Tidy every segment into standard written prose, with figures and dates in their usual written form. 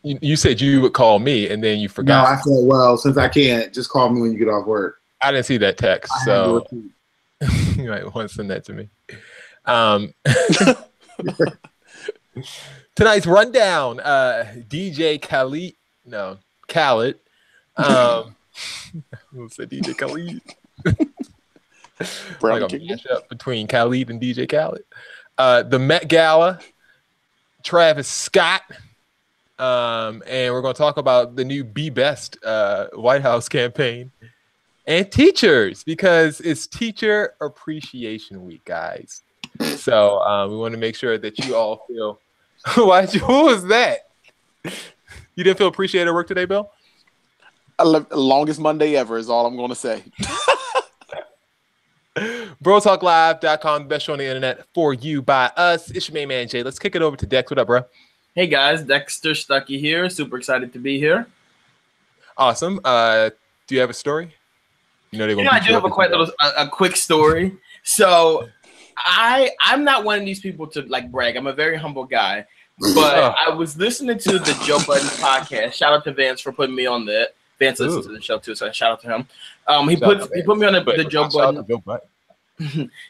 You said you would call me, and then you No, forgot. I said, well, since I can't, just call me when you get off work. I didn't see that text, so you might want to send that to me. Tonight's rundown: DJ Khaled. No, Khaled. We'll say DJ Khaled. Like a mashup between Khaled and DJ Khaled. The Met Gala. Travis Scott. And we're going to talk about the new Be Best White House campaign. And teachers, because it's Teacher Appreciation Week, guys. So we want to make sure that you all feel. Who was that? You didn't feel appreciated at work today, Bill? Longest Monday ever is all I'm going to say. BroTalkLive.com, the best show on the internet for you by us. It's your main man, Jay. Let's kick it over to Dex. What up, bro? Hey, guys. Dexter Stuckey here. Super excited to be here. Awesome. Do you have a story? I do have a quick story. So I'm not one of these people to like brag. I'm a very humble guy. But I was listening to the Joe Budden podcast. Shout out to Vance for putting me on that. Vance listens to the show too, so shout out to him. He put me on the Joe Budden.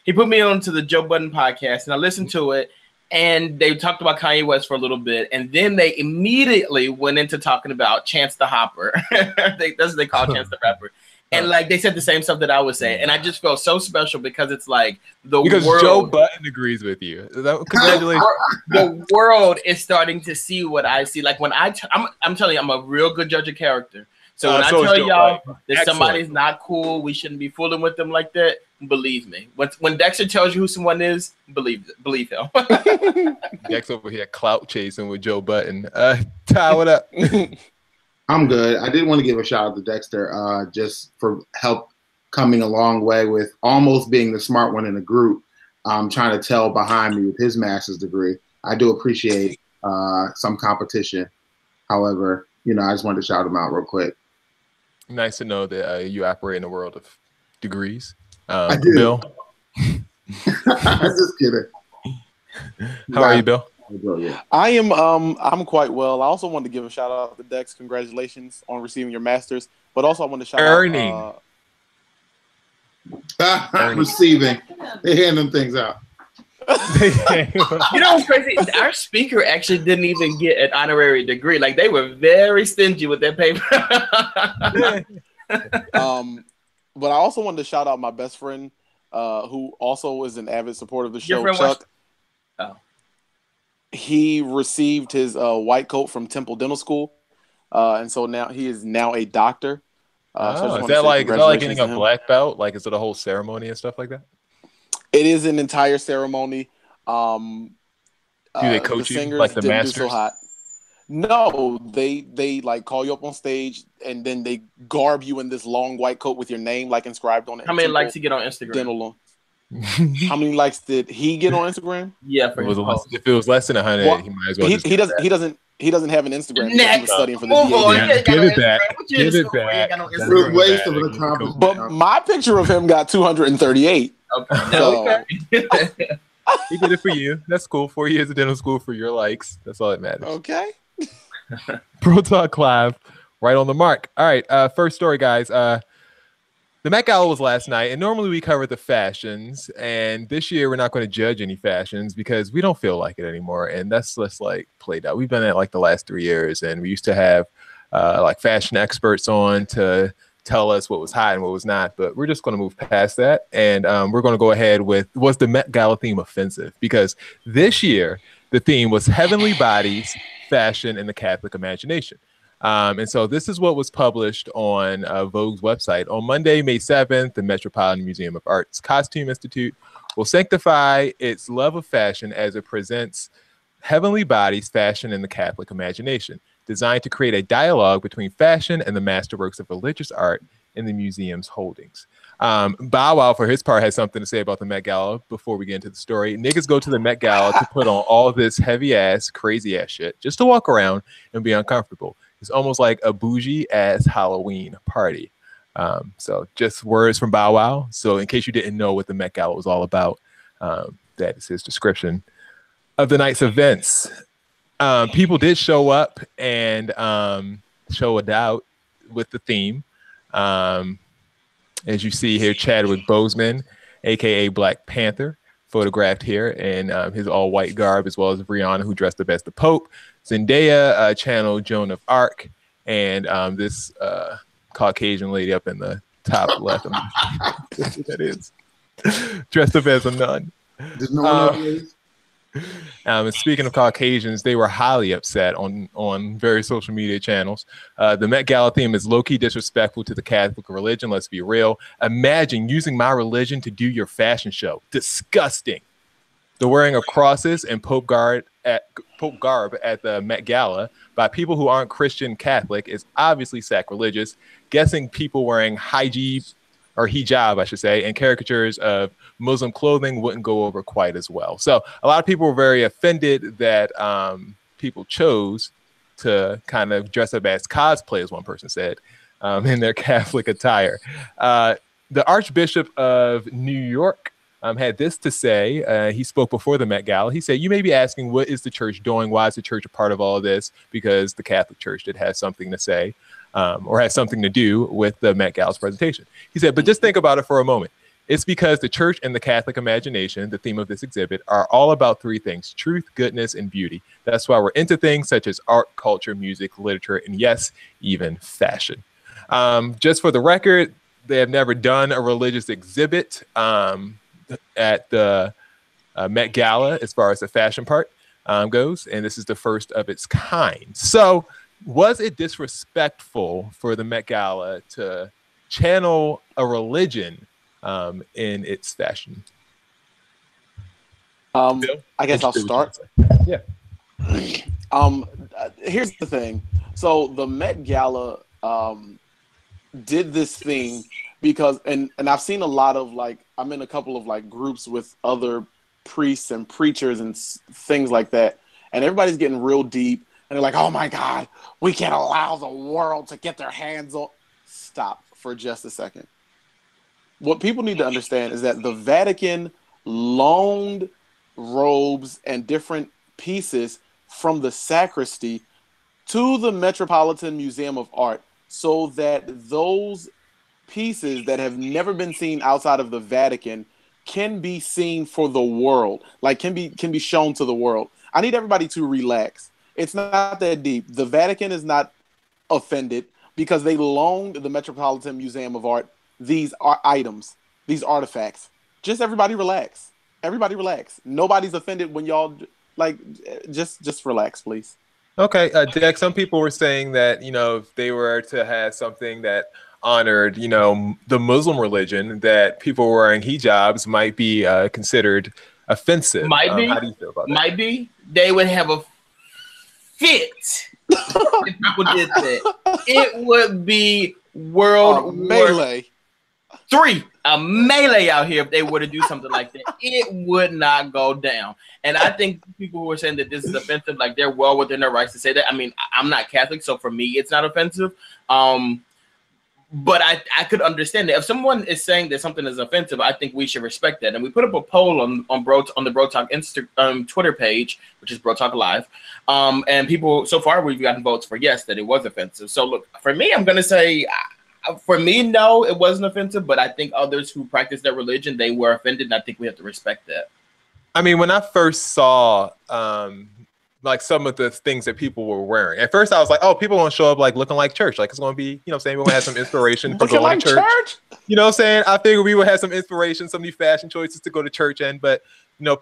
He put me on to the Joe Budden podcast, and I listened to it. And they talked about Kanye West for a little bit, and then they immediately went into talking about Chance the Hopper. That's what they call Chance the Rapper. And like they said the same stuff that I was saying, and I just felt so special because it's like because Joe Budden agrees with you. Congratulations. The world is starting to see what I see. Like when I'm telling you, I'm a real good judge of character. So when I tell y'all that somebody's not cool, we shouldn't be fooling with them like that. Believe me. When Dexter tells you who someone is, believe him. Dex over here clout chasing with Joe Budden. Ty, what up? I'm good. I did want to give a shout out to Dexter just for help coming a long way with almost being the smart one in the group, trying to tell behind me with his master's degree. I do appreciate some competition. However, I just wanted to shout him out real quick. Nice to know that you operate in a world of degrees. I do. Bill? I'm just kidding. How are you, Bill? I am. I'm quite well. I also wanted to give a shout out to Dex. Congratulations on receiving your master's. But also, I want to shout out. Receiving. They hand them things out. You know what's crazy? Our speaker actually didn't even get an honorary degree. Like they were very stingy with their paper. But I also wanted to shout out my best friend, who also is an avid supporter of the show, Chuck. He received his white coat from Temple Dental School, and so now he is now a doctor. So is that like getting a black belt? Like, is it a whole ceremony and stuff like that? It is an entire ceremony. Do they coach you like the masters? So hot. No, they like call you up on stage and then they garb you in this long white coat with your name like inscribed on it. How many likes he get on Instagram? Dental. How many likes did he get on Instagram? Yeah, if it was less than 100, well, he might as well. He doesn't have an Instagram. Next, he was studying for the DA. Give it back. Give it back. But my picture of him got 238. Okay. So. He did it for you. That's cool. 4 years of dental school for your likes. That's all that matters. Okay. Pro Talk Live, right on the mark. All right. First story, guys. The Met Gala was last night, and normally we cover the fashions. And this year we're not going to judge any fashions because we don't feel like it anymore. And that's just like played out. We've done that like the last 3 years, and we used to have like fashion experts on to tell us what was hot and what was not, but we're just going to move past that. And we're going to go ahead with, was the Met Gala theme offensive? Because this year, the theme was heavenly bodies, fashion, and the Catholic imagination. And so this is what was published on Vogue's website. On Monday, May 7th, the Metropolitan Museum of Art's Costume Institute will sanctify its love of fashion as it presents heavenly bodies, fashion, and the Catholic imagination, designed to create a dialogue between fashion and the masterworks of religious art in the museum's holdings. Bow Wow, for his part, has something to say about the Met Gala before we get into the story. Niggas go to the Met Gala to put on all this heavy-ass, crazy-ass shit just to walk around and be uncomfortable. It's almost like a bougie-ass Halloween party. So just words from Bow Wow. So in case you didn't know what the Met Gala was all about, that is his description of the night's events. People did show up and show a doubt with the theme. As you see here, Chadwick Boseman, aka Black Panther, photographed here in his all-white garb, as well as Rihanna, who dressed up as the Pope. Zendaya channeled Joan of Arc, and this Caucasian lady up in the top left, that is, dressed up as a nun. Does no one know who it is? And speaking of Caucasians, they were highly upset on various social media channels. The Met Gala theme is low-key disrespectful to the Catholic religion. Let's be real. Imagine using my religion to do your fashion show. Disgusting. The wearing of crosses and Pope garb at the Met Gala by people who aren't Christian Catholic is obviously sacrilegious. Guessing people wearing hijab, I should say, and caricatures of Muslim clothing wouldn't go over quite as well. So a lot of people were very offended that people chose to kind of dress up as cosplay, as one person said, in their Catholic attire. The Archbishop of New York had this to say. He spoke before the Met Gala. He said, "You may be asking, what is the church doing? Why is the church a part of all of this?" Because the Catholic Church did have something to say. Or has something to do with the Met Gala's presentation. He said, but just think about it for a moment. It's because the church and the Catholic imagination, the theme of this exhibit, are all about three things: truth, goodness, and beauty. That's why we're into things such as art, culture, music, literature, and yes, even fashion. Just for the record, they have never done a religious exhibit at the Met Gala as far as the fashion part goes, and this is the first of its kind. So, was it disrespectful for the Met Gala to channel a religion in its fashion? I guess I'll start. Yeah. Here's the thing. So the Met Gala did this thing because, and I've seen a lot of, like, I'm in a couple of like groups with other priests and preachers and things like that, and everybody's getting real deep. And they're like, oh my God, we can't allow the world to get their hands on. Stop for just a second. What people need to understand is that the Vatican loaned robes and different pieces from the sacristy to the Metropolitan Museum of Art so that those pieces that have never been seen outside of the Vatican can be seen for the world, like can be shown to the world. I need everybody to relax. It's not that deep. The Vatican is not offended because they loaned the Metropolitan Museum of Art these items, these artifacts. Just everybody relax. Everybody relax. Nobody's offended when y'all, like, just relax, please. Okay, Dex, some people were saying that, if they were to have something that honored, the Muslim religion, that people wearing hijabs might be considered offensive. Might be. How do you feel about that? Might be. They would have a fit if people did that. It would be World War III, a melee out here if they were to do something like that. It would not go down. And I think people who are saying that this is offensive, like, they're well within their rights to say that. I mean, I'm not Catholic, so for me, it's not offensive. But I could understand that. If someone is saying that something is offensive, I think we should respect that. And we put up a poll on the Bro Talk Twitter page, which is Bro Talk Live. And people, so far, we've gotten votes for yes, that it was offensive. So look, for me, I'm going to say, for me, no, it wasn't offensive. But I think others who practice their religion, they were offended. And I think we have to respect that. I mean, when I first saw like some of the things that people were wearing, at first I was like, oh, people gonna show up like looking like church, like it's gonna be, we're gonna have some inspiration for going to church. You know what I'm saying? I figured we would have some inspiration, some new fashion choices to go to church in, but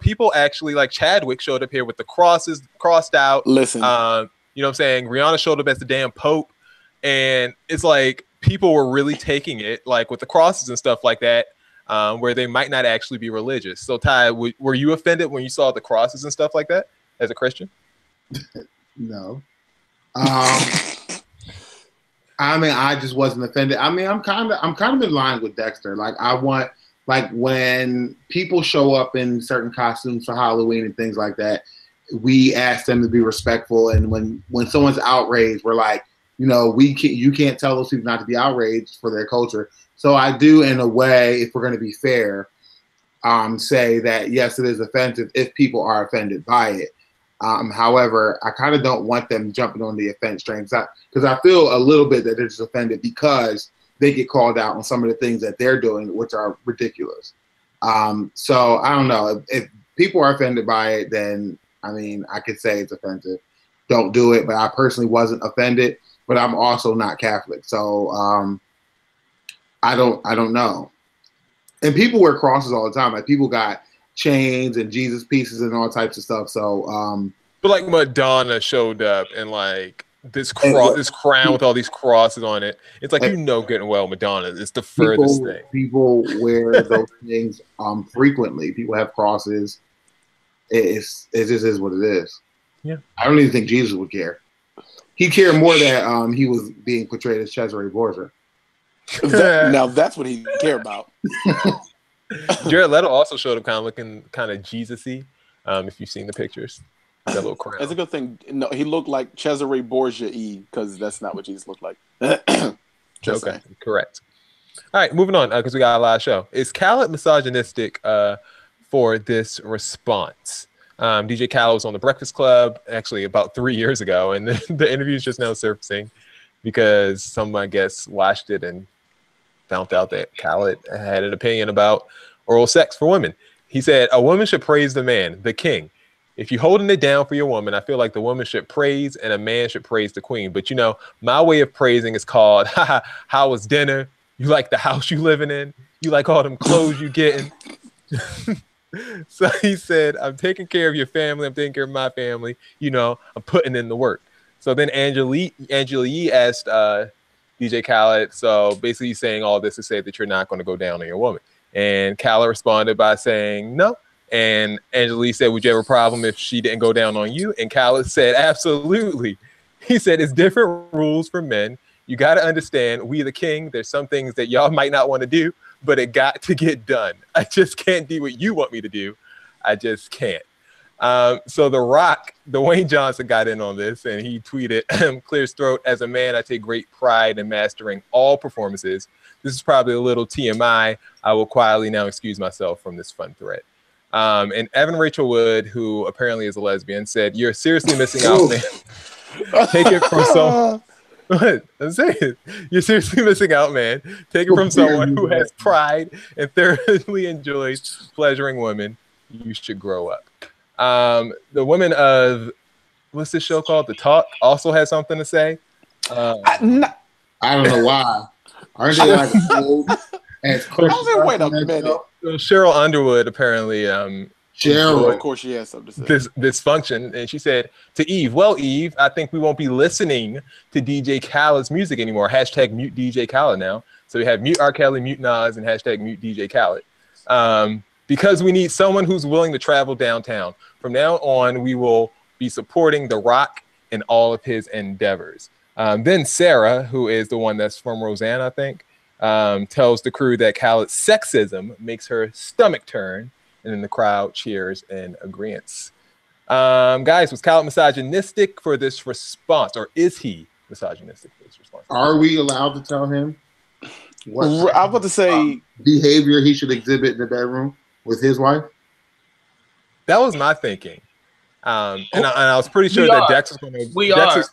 people actually, like Chadwick showed up here with the crosses crossed out. Listen, you know what I'm saying? Rihanna showed up as the damn Pope, and it's like people were really taking it like with the crosses and stuff like that. Where they might not actually be religious. So, Ty, were you offended when you saw the crosses and stuff like that as a Christian? No. I mean, I just wasn't offended. I mean, I'm kind of in line with Dexter. Like, I want, like, when people show up in certain costumes for Halloween and things like that, we ask them to be respectful. And when someone's outraged, we're like, you can't tell those people not to be outraged for their culture. So I do, in a way, if we're going to be fair, say that, yes, it is offensive if people are offended by it. However, I kind of don't want them jumping on the offense train because I feel a little bit that they're just offended because they get called out on some of the things that they're doing, which are ridiculous. So I don't know. If people are offended by it, then I mean, I could say it's offensive. Don't do it. But I personally wasn't offended. But I'm also not Catholic, so I don't know. And people wear crosses all the time. Like people got chains and Jesus pieces and all types of stuff. So, but like Madonna showed up and like this crown with all these crosses on it. It's like good and well, Madonna is the furthest thing. People wear those things frequently. People have crosses. It just is what it is. Yeah, I don't even think Jesus would care. He cared more that he was being portrayed as Cesare Borgia. Now that's what he cared about. Jared Leto also showed up kind of looking kind of Jesus-y. If you've seen the pictures, that little crown. That's a good thing. No, he looked like Cesare Borgia-y because that's not what Jesus looked like. Just saying. Correct. All right, moving on because we got a live show. Is Khaled misogynistic for this response? DJ Khaled was on the Breakfast Club actually about 3 years ago, and the interview is just now surfacing because someone, I guess, watched it and found out that Khaled had an opinion about oral sex for women. He said, a woman should praise the man, the king. If you're holding it down for your woman, I feel like the woman should praise and a man should praise the queen. But, you know, my way of praising is called, how was dinner? You like the house you living in? You like all them clothes you getting? So he said, I'm taking care of your family. I'm taking care of my family. You know, I'm putting in the work. So then Angela Yee asked DJ Khaled, so basically he's saying all this to say that you're not going to go down on your woman. And Khaled responded by saying no. And Angela Yee said, would you have a problem if she didn't go down on you? And Khaled said, absolutely. He said, it's different rules for men. You got to understand, we the king, there's some things that y'all might not want to do, but it got to get done. I just can't do what you want me to do. I just can't. So The Rock, Dwayne Johnson got in on this and he tweeted, clear his throat, as a man, I take great pride in mastering all performances. This is probably a little TMI. I will quietly now excuse myself from this fun thread. And Evan Rachel Wood, who apparently is a lesbian, said, you're seriously missing out, man. Take it from someone. What? I'm saying, you're seriously missing out, man. Take it from someone who has pride and thoroughly enjoys pleasuring women. You should grow up. The women of, what's this show called? The Talk also has something to say. I don't know why. Aren't they like old? Wait a minute. So Cheryl Underwood apparently Cheryl, of course, she has something to say. This function, and she said to Eve, well, Eve, I think we won't be listening to DJ Khaled's music anymore. Hashtag mute DJ Khaled now. So we have mute R. Kelly, mute Nas, and hashtag mute DJ Khaled. Because we need someone who's willing to travel downtown. From now on, we will be supporting The Rock in all of his endeavors. Then Sarah, who is the one that's from Roseanne, I think, tells the crew that Khaled's sexism makes her stomach turn. And then the crowd cheers in agreement. Guys, was Khaled misogynistic for this response? Or is he misogynistic for this response? Are we allowed to tell him what I'm about to say behavior he should exhibit in the bedroom with his wife? That was my thinking. And I was pretty sure that Dex was going to...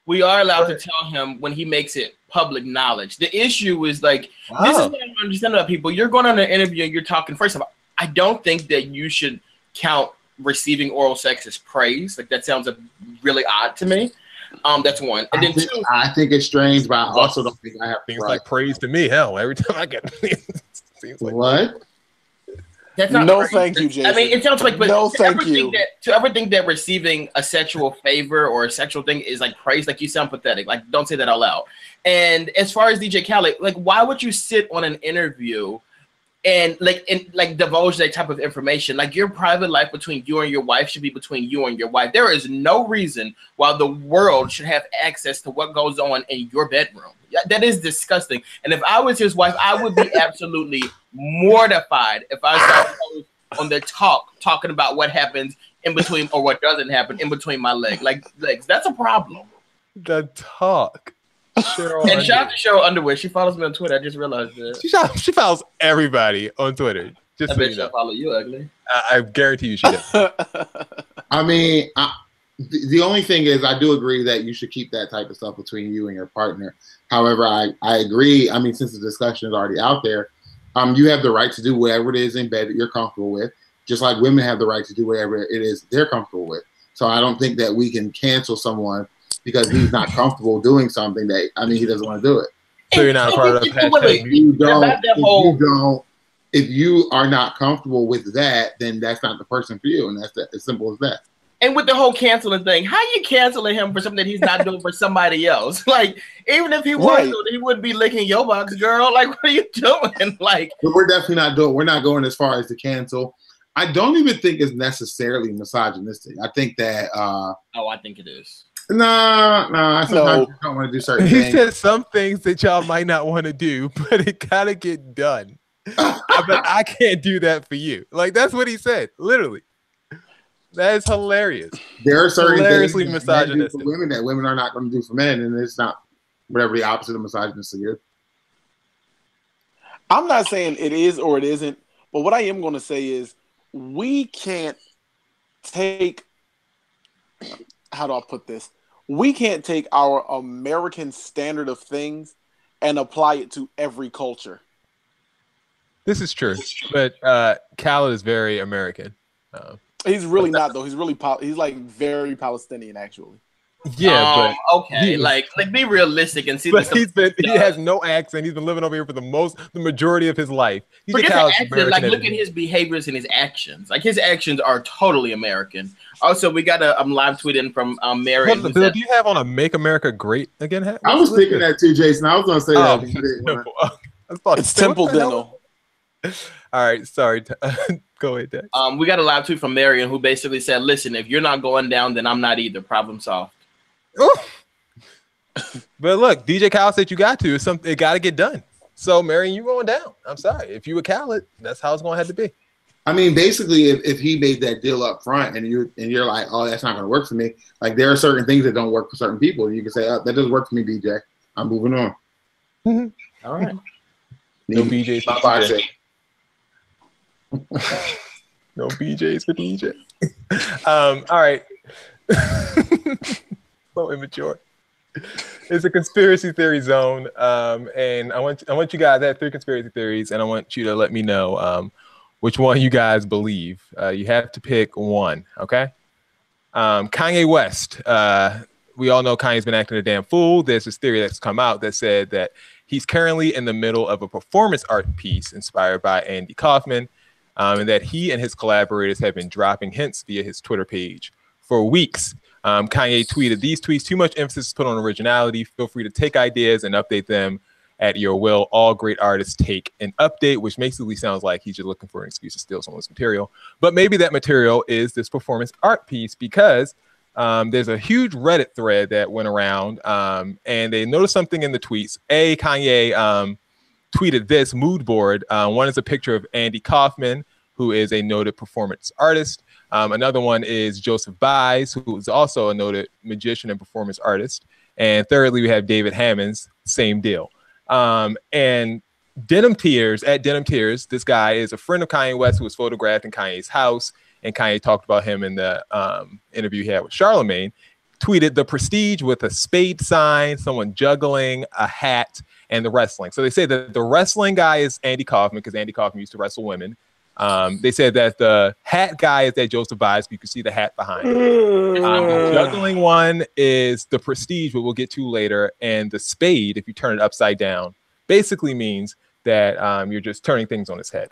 We are allowed to tell him when he makes it public knowledge. The issue is like, this is what I don't understand about people. You're going on an interview and you're talking, first of all, I don't think that you should count receiving oral sex as praise. Like that sounds really odd to me. That's one. And then two, I think it's strange, but I also don't think I have things like praise to me. Hell, every time I get seems like what? That's not no, praise. thank you, Jason. I mean, it sounds like, but no, thank you. To ever think that receiving a sexual favor or a sexual thing is like praise, like you sound pathetic. Like, don't say that out loud. And as far as DJ Khaled, like, why would you sit on an interview and divulge that type of information? Like, your private life between you and your wife should be between you and your wife. There is no reason why the world should have access to what goes on in your bedroom. That is disgusting. And if I was his wife, I would be absolutely mortified if I saw on the talking about what happens in between or what doesn't happen in between my legs. That's a problem. The Talk. Cheryl and shout out to Cheryl Underwood. She follows me on Twitter. I just realized that. She follows everybody on Twitter. Just I so bet you she'll know. follow you, ugly. I guarantee you she does. I mean, the only thing is, I do agree that you should keep that type of stuff between you and your partner. However, I agree. I mean, since the discussion is already out there, you have the right to do whatever it is in bed that you're comfortable with, just like women have the right to do whatever it is they're comfortable with. So I don't think that we can cancel someone because he's not comfortable doing something that, I mean, he doesn't want to do it. So you're not a part of If you are not comfortable with that, then that's not the person for you, and that's as simple as that. And with the whole canceling thing, how you canceling him for something that he's not doing for somebody else? Like, even if he was, he wouldn't be licking your box, girl. Like, what are you doing? Like, but we're definitely not doing. We're not going as far as to cancel. I don't even think it's necessarily misogynistic. I think that. I think it is. Nah. Sometimes you don't want to do certain things. He said some things that y'all might not want to do, but it gotta get done. But I can't do that for you. Like, that's what he said, literally. That is hilarious. There are certain hilariously things misogynistic for women that women are not going to do for men, and it's not whatever the opposite of misogynistic is. I'm not saying it is or it isn't, but what I am going to say is we can't take. How do I put this? We can't take our American standard of things and apply it to every culture. This is true, but Khaled is very American. He's really not though. He's really he's like very Palestinian actually. Yeah, but okay, like be realistic and see. But he has no accent. He's been living over here for the majority of his life. Forget the accent. Like, look at his behaviors and his actions. Like, his actions are totally American. Also, we got a live tweet in from Mary. Bill, do you have on a "Make America Great Again" hat? I was thinking that too, Jason. I was going to say that. It's Temple Dental. All right, sorry. Go ahead, Dex. We got a live tweet from Marion who basically said, "Listen, if you're not going down, then I'm not either. Problem solved." But look, DJ Khaled said you got to. It got to get done. So, Marion, you going down. I'm sorry. If you were Khaled, that's how it's going to have to be. I mean, basically, if he made that deal up front and you're like, oh, that's not going to work for me. Like, there are certain things that don't work for certain people. You can say, oh, that doesn't work for me, DJ. I'm moving on. Mm-hmm. All right. No BJs for DJ. No BJs for DJ. All right. So immature. It's a conspiracy theory zone, and I want you guys. I have 3 conspiracy theories, and I want you to let me know which one you guys believe. You have to pick one, okay? Kanye West. We all know Kanye's been acting a damn fool. There's this theory that's come out that said that he's currently in the middle of a performance art piece inspired by Andy Kaufman, and that he and his collaborators have been dropping hints via his Twitter page for weeks. Kanye tweeted, "These tweets, too much emphasis is put on originality. Feel free to take ideas and update them at your will. All great artists take an update," which basically sounds like he's just looking for an excuse to steal someone's material. But maybe that material is this performance art piece because there's a huge Reddit thread that went around and they noticed something in the tweets. Kanye tweeted this mood board. One is a picture of Andy Kaufman, who is a noted performance artist. Another one is Joseph Baez, who is also a noted magician and performance artist. And thirdly, we have David Hammonds, same deal. And Denim Tears, at Denim Tears, this guy is a friend of Kanye West who was photographed in Kanye's house. And Kanye talked about him in the interview he had with Charlemagne. Tweeted the prestige with a spade sign, someone juggling a hat, and the wrestling. So they say that the wrestling guy is Andy Kaufman because Andy Kaufman used to wrestle women. They said that the hat guy is that Joseph Baez. You can see the hat behind him. The juggling one is the prestige, but we'll get to later. And the spade, if you turn it upside down, basically means that you're just turning things on its head.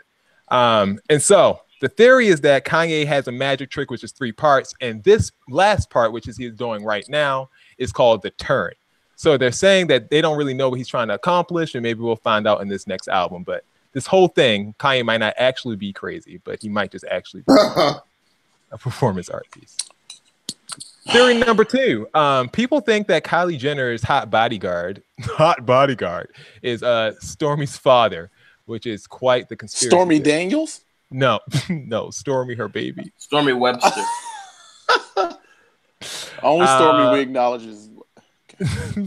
And so the theory is that Kanye has a magic trick, which is 3 parts. And this last part, which is he's doing right now, is called the turn. So they're saying that they don't really know what he's trying to accomplish. And maybe we'll find out in this next album. But this whole thing, Kanye might not actually be crazy, but he might just actually be a performance art piece. Theory number 2. People think that Kylie Jenner's hot bodyguard is Stormi's father, which is quite the conspiracy. Stormy Daniels? No, no, Stormy, her baby. Stormy Webster. Only Stormy we acknowledge is.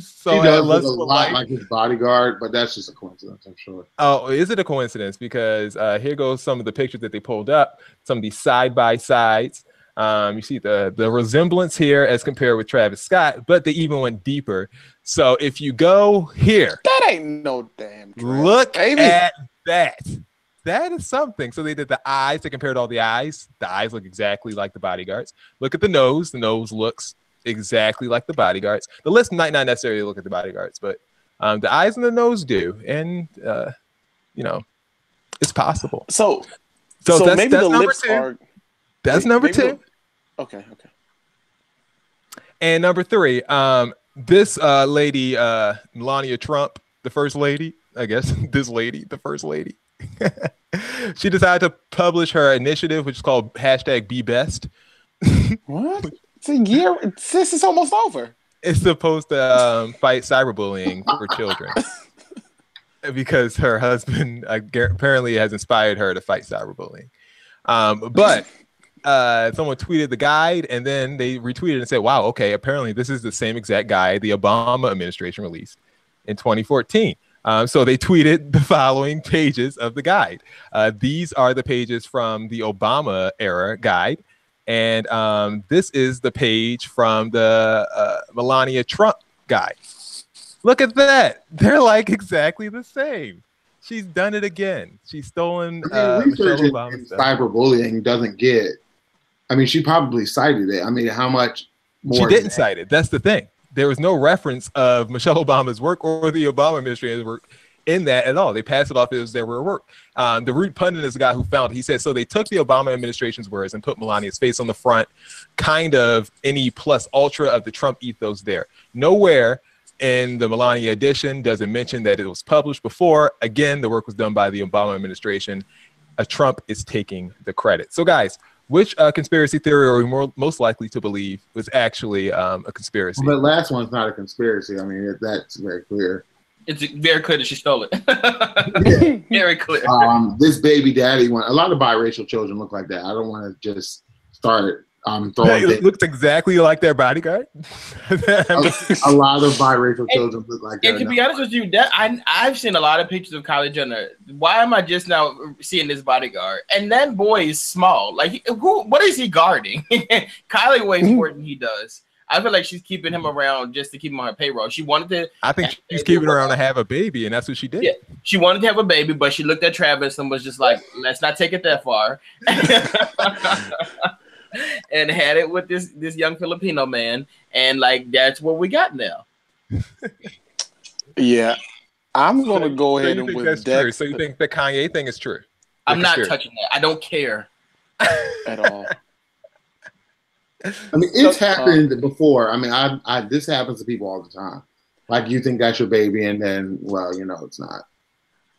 So he does look a lot like his bodyguard, but that's just a coincidence, I'm sure. Oh, is it a coincidence? Because here goes some of the pictures that they pulled up, some of these side by sides. You see the resemblance here as compared with Travis Scott, but they even went deeper. So if you go here, that ain't no damn Travis, look baby. at that. That is something. So they did the eyes. They compared all the eyes. The eyes look exactly like the bodyguards. Look at the nose. The nose looks exactly like the bodyguards. The lips might not necessarily look at the bodyguards, but the eyes and the nose do. And, you know, it's possible. So that's, maybe that's the number lips two. are. That's number two. Okay. And number three, this lady, Melania Trump, the first lady, I guess, this lady, the first lady. She decided to publish her initiative, which is called #BeBest. What? It's a year. This is almost over. It's supposed to fight cyberbullying for children because her husband apparently has inspired her to fight cyberbullying. But someone tweeted the guide, and then they retweeted and said, wow, okay, apparently this is the same exact guide the Obama administration released in 2014. So they tweeted the following pages of the guide. These are the pages from the Obama era guide. And this is the page from the Melania Trump guide. Look at that. They're like exactly the same. She's done it again. She's stolen research in cyberbullying doesn't get. I mean, she probably cited it. I mean, how much more? She didn't cite it. That's the thing. There was no reference of Michelle Obama's work or the Obama administration's work in that at all. They passed it off as their work. The root pundit is the guy who found it. He said, so they took the Obama administration's words and put Melania's face on the front, kind of any plus ultra of the Trump ethos there. Nowhere in the Melania edition does it mention that it was published before. Again, the work was done by the Obama administration. Trump is taking the credit. So guys, which conspiracy theory are we most likely to believe was actually a conspiracy? Well, the last one's not a conspiracy. I mean, that's very clear. It's very clear that she stole it. Yeah. Very clear. This baby daddy one. A lot of biracial children look like that. I don't want to just start throwing. It looks exactly like their bodyguard. A lot of biracial children look like that. And to be honest with you, I've seen a lot of pictures of Kylie Jenner. Why am I just now seeing this bodyguard? And that boy is small. Like, what is he guarding? Kylie weighs more than he does. I feel like she's keeping him around just to keep him on her payroll. She wanted to. I think she's keeping him around to have a baby, and that's what she did. Yeah, she wanted to have a baby, but she looked at Travis and was just like, "Let's not take it that far," and had it with this young Filipino man, and like that's what we got now. Yeah, I'm gonna go ahead and with that. So you think the Kanye thing is true? I'm not touching that. I don't care at all. I mean, it's happened before. I mean, this happens to people all the time. Like, you think that's your baby, and then, well, you know, it's not.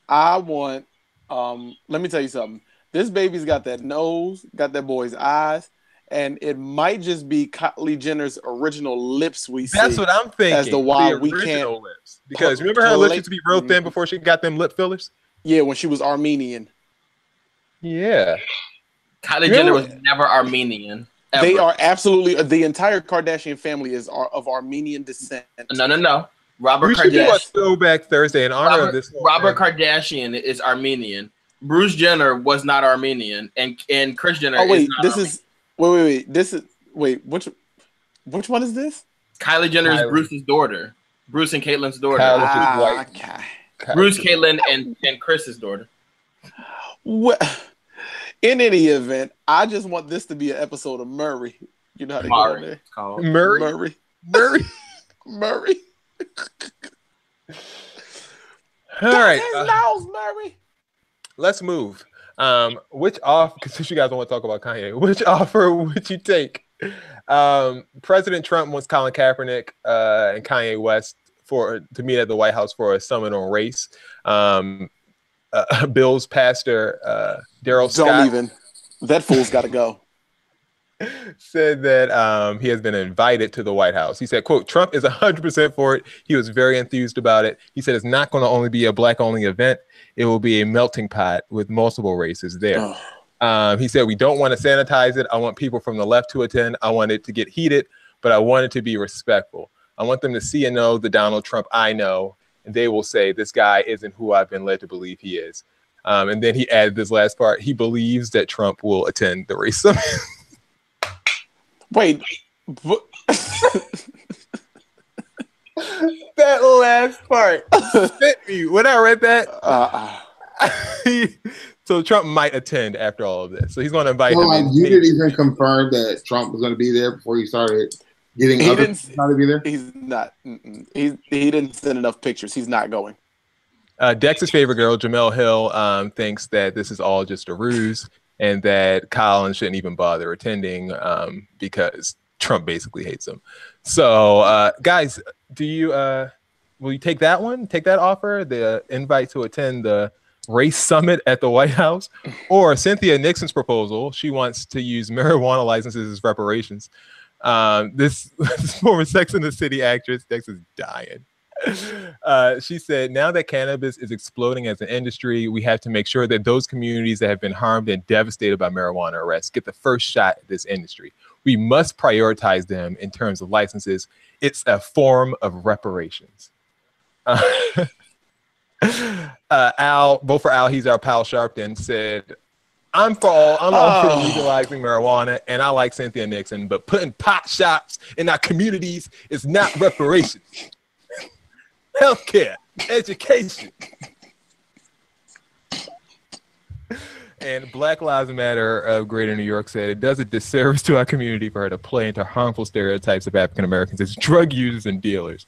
I want. Let me tell you something. This baby's got that nose, got that boy's eyes, and it might just be Kylie Jenner's original lips. That's what I'm thinking. As to why we can't lips. Because remember her lips used to be real thin before she got them lip fillers. Yeah, when she was Armenian. Yeah, Kylie Jenner was never Armenian. Ever. They are absolutely the entire Kardashian family is of Armenian descent. No. Robert Kardashian. We should do a throwback Thursday in honor of this. Robert Kardashian is Armenian. Bruce Jenner was not Armenian, and Kris Jenner. Oh wait, is not this Armenian. is wait. This is which one is this? Kylie Jenner is Bruce's daughter. Bruce and Caitlin's daughter. Okay. Bruce, Caitlyn, and Chris's daughter. Well, in any event, I just want this to be an episode of Murray. You know how to go in there? Murray. All right. His nose, Murray. Let's move. Which offer, because since you guys don't want to talk about Kanye, which offer would you take? President Trump wants Colin Kaepernick and Kanye West to meet at the White House for a summit on race. Bill's pastor, Daryl Scott. Don't even. That fool's got to go. Said that he has been invited to the White House. He said, quote, Trump is 100% for it. He was very enthused about it. He said it's not going to only be a black-only event. It will be a melting pot with multiple races there. He said, we don't want to sanitize it. I want people from the left to attend. I want it to get heated, but I want it to be respectful. I want them to see and know the Donald Trump I know, and they will say, this guy isn't who I've been led to believe he is. And then he added this last part. He believes that Trump will attend the race summit. Wait. That last part fit me when I read that. So Trump might attend after all of this. So he's going to invite him in. You didn't even confirm that Trump was going to be there before you started getting other people to be there? He's not. He didn't send enough pictures. He's not going. Dex's favorite girl, Jamel Hill, thinks that this is all just a ruse and that Colin shouldn't even bother attending because Trump basically hates him. So, guys, will you take that one? Take that offer, the invite to attend the race summit at the White House, or Cynthia Nixon's proposal? She wants to use marijuana licenses as reparations. This former Sex and the City actress, Dex is dying. She said, now that cannabis is exploding as an industry, we have to make sure that those communities that have been harmed and devastated by marijuana arrests get the first shot at this industry. We must prioritize them in terms of licenses. It's a form of reparations. Al, vote for Al. He's our pal Sharpton, said, I'm all for legalizing marijuana, and I like Cynthia Nixon, but putting pot shops in our communities is not reparations. Healthcare, education. And Black Lives Matter of Greater New York said it does a disservice to our community for her to play into harmful stereotypes of African Americans as drug users and dealers.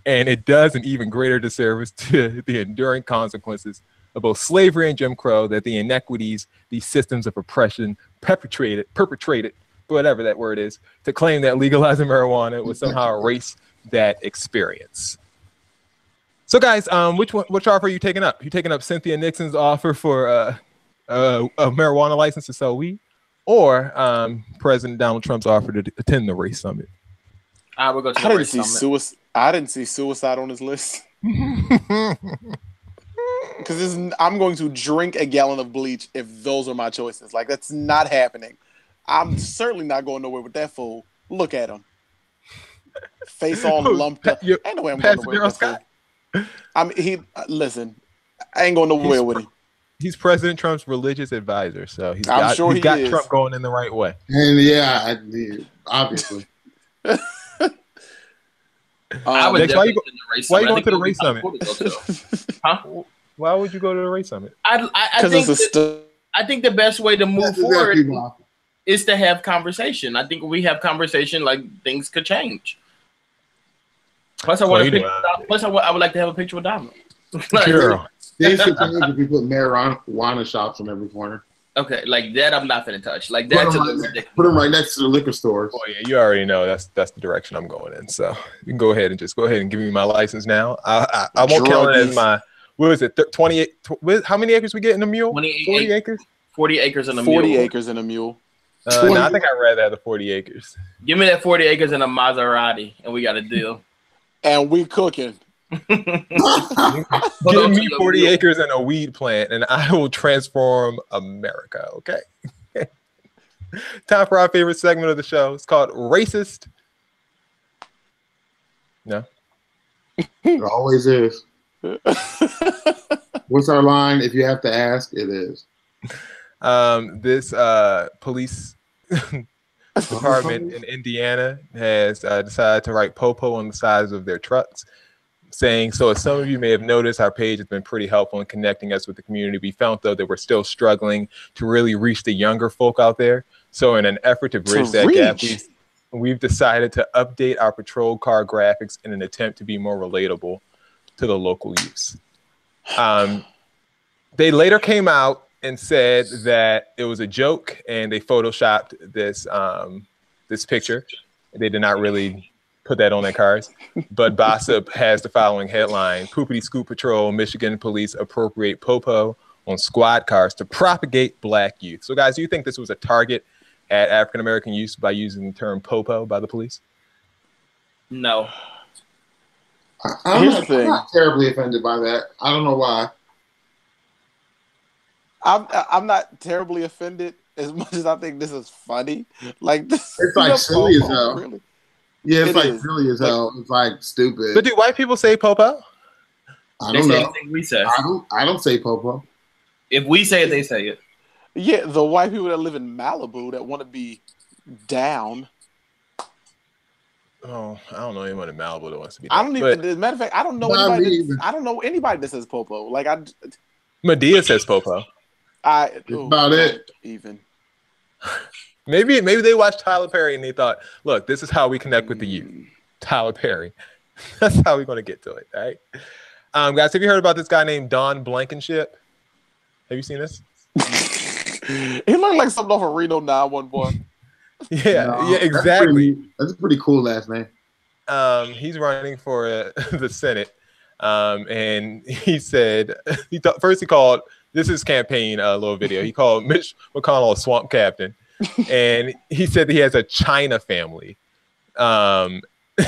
And it does an even greater disservice to the enduring consequences of both slavery and Jim Crow, that the inequities, these systems of oppression perpetrated, whatever that word is, to claim that legalizing marijuana would somehow erase that experience. So, guys, which offer are you taking up? You taking up Cynthia Nixon's offer for a marijuana license to sell weed, or President Donald Trump's offer to attend the race summit? I would go to the race summit. I didn't see suicide on his list. Because I'm going to drink a gallon of bleach if those are my choices. Like, that's not happening. I'm certainly not going nowhere with that fool. Look at him. Face all lumped up. Ain't no way I'm going nowhere with that fool. I mean, listen, I ain't going nowhere with him. He's President Trump's religious advisor, so he's got Trump going in the right way. And yeah, obviously. I would Next, why you going to the race summit? Huh? Why would you go to the race summit? I think the best way to move forward is to have conversation. I think when we have conversation, like, things could change. Plus, I would like to have a picture with Domino. Girl. Things could change if you put marijuana shops on every corner. Okay, like that I'm not finna touch. Like that's put them right next to the liquor stores. Oh yeah, you already know that's the direction I'm going in. So you can go ahead and give me my license now. I won't count it as my. What is it? 28. How many acres we get in a mule? 40 acres. 40 acres in a mule. 40 acres in a mule. No, I think I'd rather have the 40 acres. Give me that 40 acres in a Maserati, and we got a deal. And we cooking. Give me 40 acres and a weed plant, and I will transform America. Okay. Time for our favorite segment of the show. It's called Racist. No. It always is. What's our line? If you have to ask, it is. This police department in Indiana has decided to write "popo" on the sides of their trucks, saying, so as some of you may have noticed, our page has been pretty helpful in connecting us with the community. We found, though, that we're still struggling to really reach the younger folk out there. So in an effort to bridge that gap, we've decided to update our patrol car graphics in an attempt to be more relatable to the local youth. They later came out and said that it was a joke, and they photoshopped this picture. They did not really put that on their cars. But Bossip has the following headline: Poopity Scoop Patrol, Michigan police appropriate popo on squad cars to propagate black youth. So guys, do you think this was a target at African-American youth by using the term popo by the police? No. I'm not terribly offended by that. I don't know why. I'm not terribly offended as much as I think this is funny. Like, this, it's like silly as hell. Really? Yeah, it's like silly as hell. It's like stupid. But do white people say popo? I don't know. We say. I don't say popo. If we say it, they say it. Yeah, the white people that live in Malibu that want to be down. Oh, I don't know anyone in Malibu that wants to be. I don't even. As a matter of fact, I don't know I don't know anybody that says Popo. Like Medea says Popo. About it. Even. Maybe they watched Tyler Perry and they thought, look, this is how we connect with the youth. Tyler Perry. That's how we're going to get to it, right? Guys, have you heard about this guy named Don Blankenship? Have you seen this? He looked like something off of Reno 911. Yeah, exactly. That's a pretty cool last name. He's running for the Senate. And he said, first he called, this is campaign little video. He called Mitch McConnell a swamp captain. And he said that he has a China family.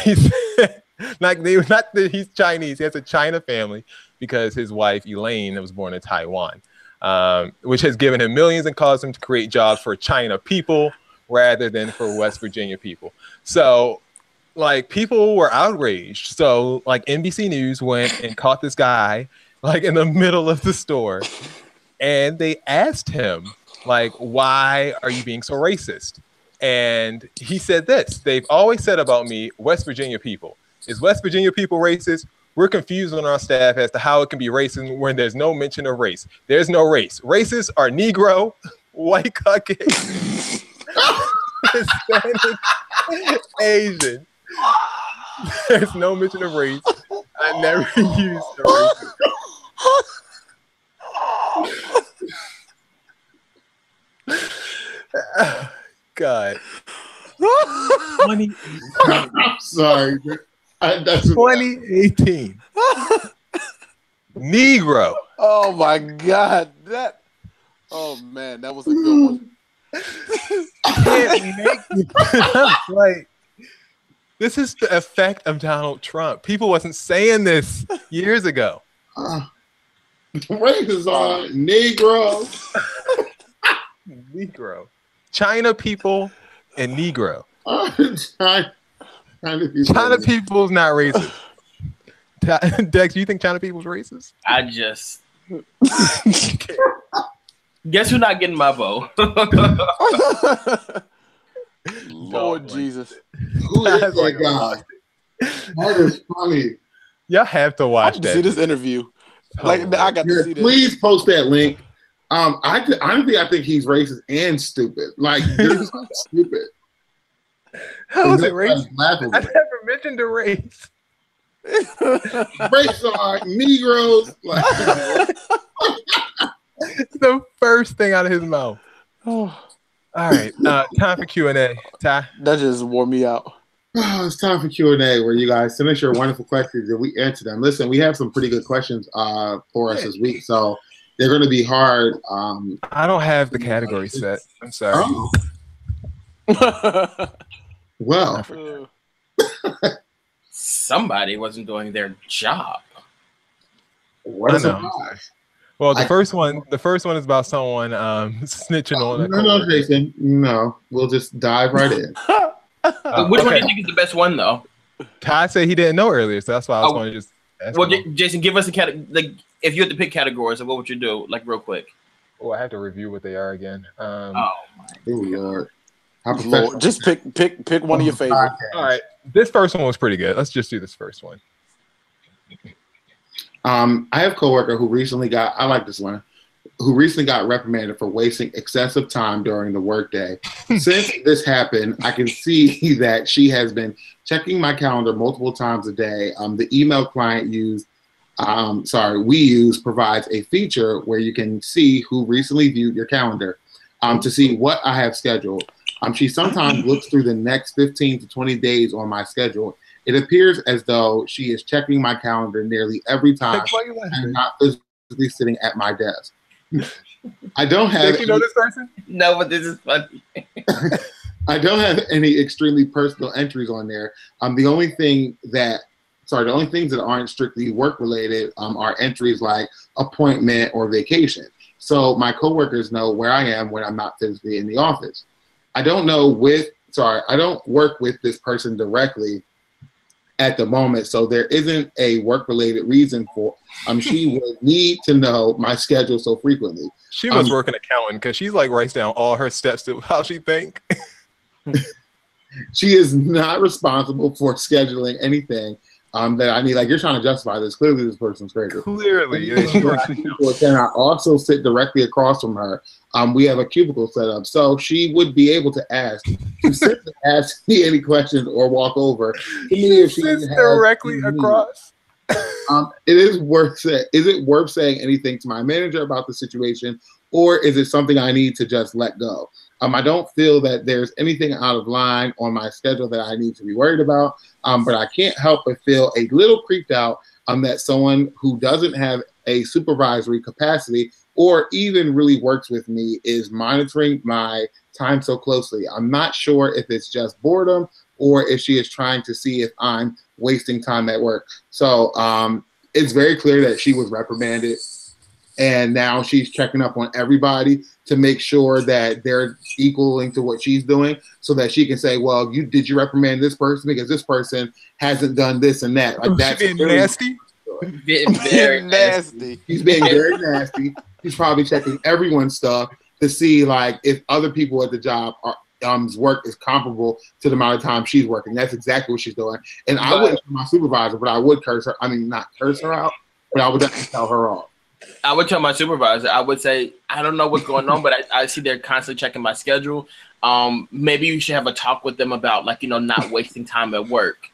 He said, not that he's Chinese. He has a China family because his wife, Elaine, was born in Taiwan, which has given him millions and caused him to create jobs for China people rather than for West Virginia people. So, like, people were outraged. So, like, NBC News went and caught this guy, like, in the middle of the store. And they asked him, like, why are you being so racist? And he said this: they've always said about me, West Virginia people. Is West Virginia people racist? We're confused on our staff as to how it can be racist when there's no mention of race. There's no race. Racists are Negro, white Caucasian, Hispanic, Asian. There's no mention of race. I never used the race. God. 2018. I'm sorry. That's 2018. Negro. Oh my God. Oh man, that was a good one. Can't make like, this is the effect of Donald Trump. People wasn't saying this years ago. Races are Negro. Negro. China people and Negro. China people's not racist. Dex, do you think China people's racist? I just guess who's not getting my vote? Lord Jesus. Who is that guy? That is funny. Y'all have to watch that. See this interview. Like, I got to see this. Please post that link. Honestly, I think he's racist and stupid. Like, they're just stupid. How is it racist? I never mentioned the race. Race are Negroes. Like, the first thing out of his mouth. Oh. All right, time for Q&A. Ty? That just wore me out. Oh, it's time for Q&A where you guys send us your wonderful questions and we answer them. Listen, we have some pretty good questions for us this week, so they're going to be hard. I don't have the category set. I'm sorry. Oh. Well. Somebody wasn't doing their job. What a surprise. Well, the first one is about someone snitching on. No, Jason. No, we'll just dive right in. Which one do you think is the best one, though? Ty said he didn't know earlier, so that's why I was going to just ask him. Jason, give us a category. Like, if you had to pick categories, what would you do? Like, real quick. Oh, I have to review what they are again. Oh my Lord. Lord. Just pick one of your favorites. All right, this first one was pretty good. Let's just do this first one. I have a coworker who recently got. I like this one. Who recently got reprimanded for wasting excessive time during the workday. Since this happened, I can see that she has been checking my calendar multiple times a day. The email client we use provides a feature where you can see who recently viewed your calendar to see what I have scheduled. She sometimes looks through the next 15 to 20 days on my schedule. It appears as though she is checking my calendar nearly every time I'm not physically sitting at my desk. I don't have. Did you know this person? No, but this is funny. I don't have any extremely personal entries on there. The only things that aren't strictly work related are entries like appointment or vacation. So my coworkers know where I am when I'm not physically in the office. I don't work with this person directly at the moment, so there isn't a work-related reason for. She would need to know my schedule so frequently. She must work an accountant because she's like writes down all her steps to how she think. She is not responsible for scheduling anything that I need. Like, you're trying to justify this. Clearly, this person's crazy. Clearly. And I also sit directly across from her. We have a cubicle set up, so she would be able to ask me any questions or walk over to me if she sits directly across. Is it worth saying anything to my manager about the situation, or is it something I need to just let go? I don't feel that there's anything out of line on my schedule that I need to be worried about, but I can't help but feel a little creeped out that someone who doesn't have a supervisory capacity or even really works with me is monitoring my time so closely. I'm not sure if it's just boredom or if she is trying to see if I'm wasting time at work. So it's very clear that she was reprimanded, and now she's checking up on everybody to make sure that they're equaling to what she's doing, so that she can say, well, did you reprimand this person because this person hasn't done this and that. Like, that's being nasty. Very nasty. He's being very nasty. He's probably checking everyone's stuff to see like if other people at the job are work is comparable to the amount of time she's working. That's exactly what she's doing. And I wouldn't be my supervisor, but I would curse her. I mean, not curse her out, but I would definitely tell her off. I would tell my supervisor. I would say, I don't know what's going on, but I see they're constantly checking my schedule. Maybe you should have a talk with them about, like, not wasting time at work.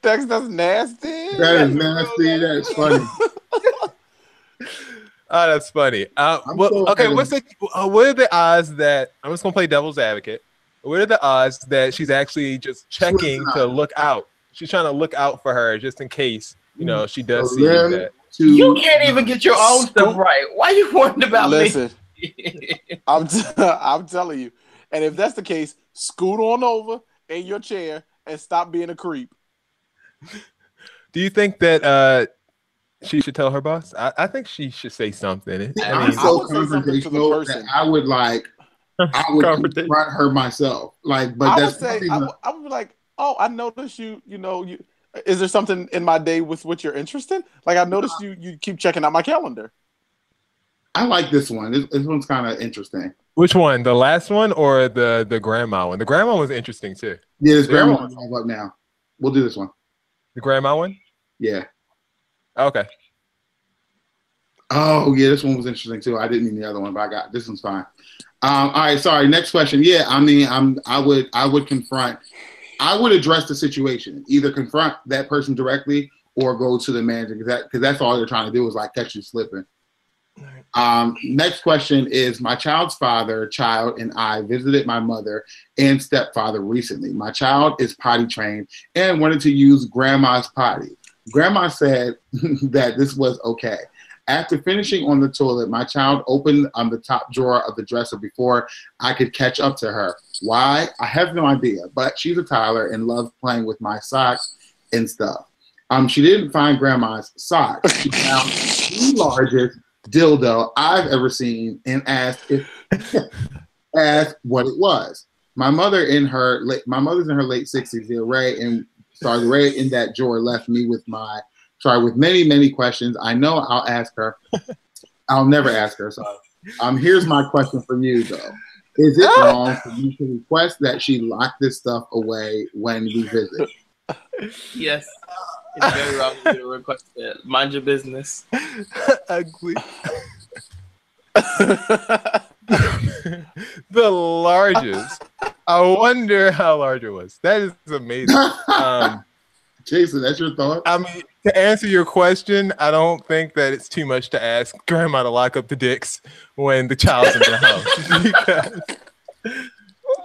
Dex, that's nasty. That is nasty. That's funny. Oh, that's funny. Okay, what are the odds that I'm just gonna play devil's advocate? What are the odds that she's actually just checking to look out? She's trying to look out for her just in case, she does see that. You can't even get your own stuff right. Why are you worried about me? Listen, I'm telling you. And if that's the case, scoot on over in your chair and stop being a creep. Do you think that she should tell her boss? I think she should say something. I'm so confrontational that I would confront her myself. Like, but I would be like, oh, I noticed you is there something in my day with which you're interested? Like, I noticed you keep checking out my calendar. I like this one. This one's kind of interesting. Which one? The last one or the grandma one? The grandma was interesting too. Yeah, this grandma one's all up now. We'll do this one. The grandma one? Yeah. Okay. Oh yeah, this one was interesting too. I didn't mean the other one, but I got this one's fine. All right, sorry. Next question. Yeah, I mean, I would confront. I would address the situation. Either confront that person directly or go to the manager, because that's all they're trying to do is like catch you slipping. Next question is, my child's child and I visited my mother and stepfather recently. My child is potty trained and wanted to use grandma's potty. Grandma said that this was okay. After finishing on the toilet, my child opened the top drawer of the dresser before I could catch up to her. Why? I have no idea, but she's a toddler and loves playing with my socks and stuff. She didn't find grandma's socks. She found the largest dildo I've ever seen and asked what it was. My mother's in her late 60s. The array in that drawer left me with many, many questions. I know I'll ask her. I'll never ask her. So here's my question for you though. Is it wrong for you to request that she lock this stuff away when we visit? Yes. It's very wrong to request that. Mind your business. Ugly. The largest. I wonder how large it was. That is amazing. Jason, that's your thought? I mean, to answer your question, I don't think that it's too much to ask grandma to lock up the dicks when the child's in the house. Because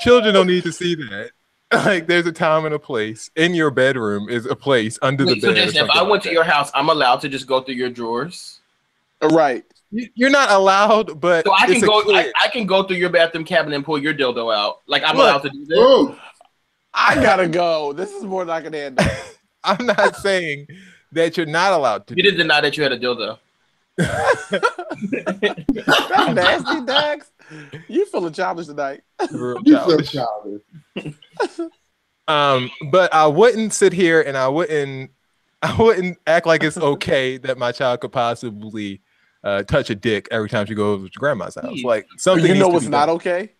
children don't need to see that. Like, there's a time and a place. In your bedroom is a place under the bed. So Jason, if I went to your house, I'm allowed to just go through your drawers? Right. You're not allowed, but so I can go through your bathroom cabinet and pull your dildo out. Like, I'm allowed to do that. Ooh. I gotta go. This is more than I can handle. I'm not saying that you're not allowed to. You didn't deny that you had a dildo. That's nasty, Dax. You feeling childish tonight. Childish. But I wouldn't sit here and I wouldn't act like it's okay that my child could possibly touch a dick every time she goes to grandma's house. Like, something. You know what's not okay?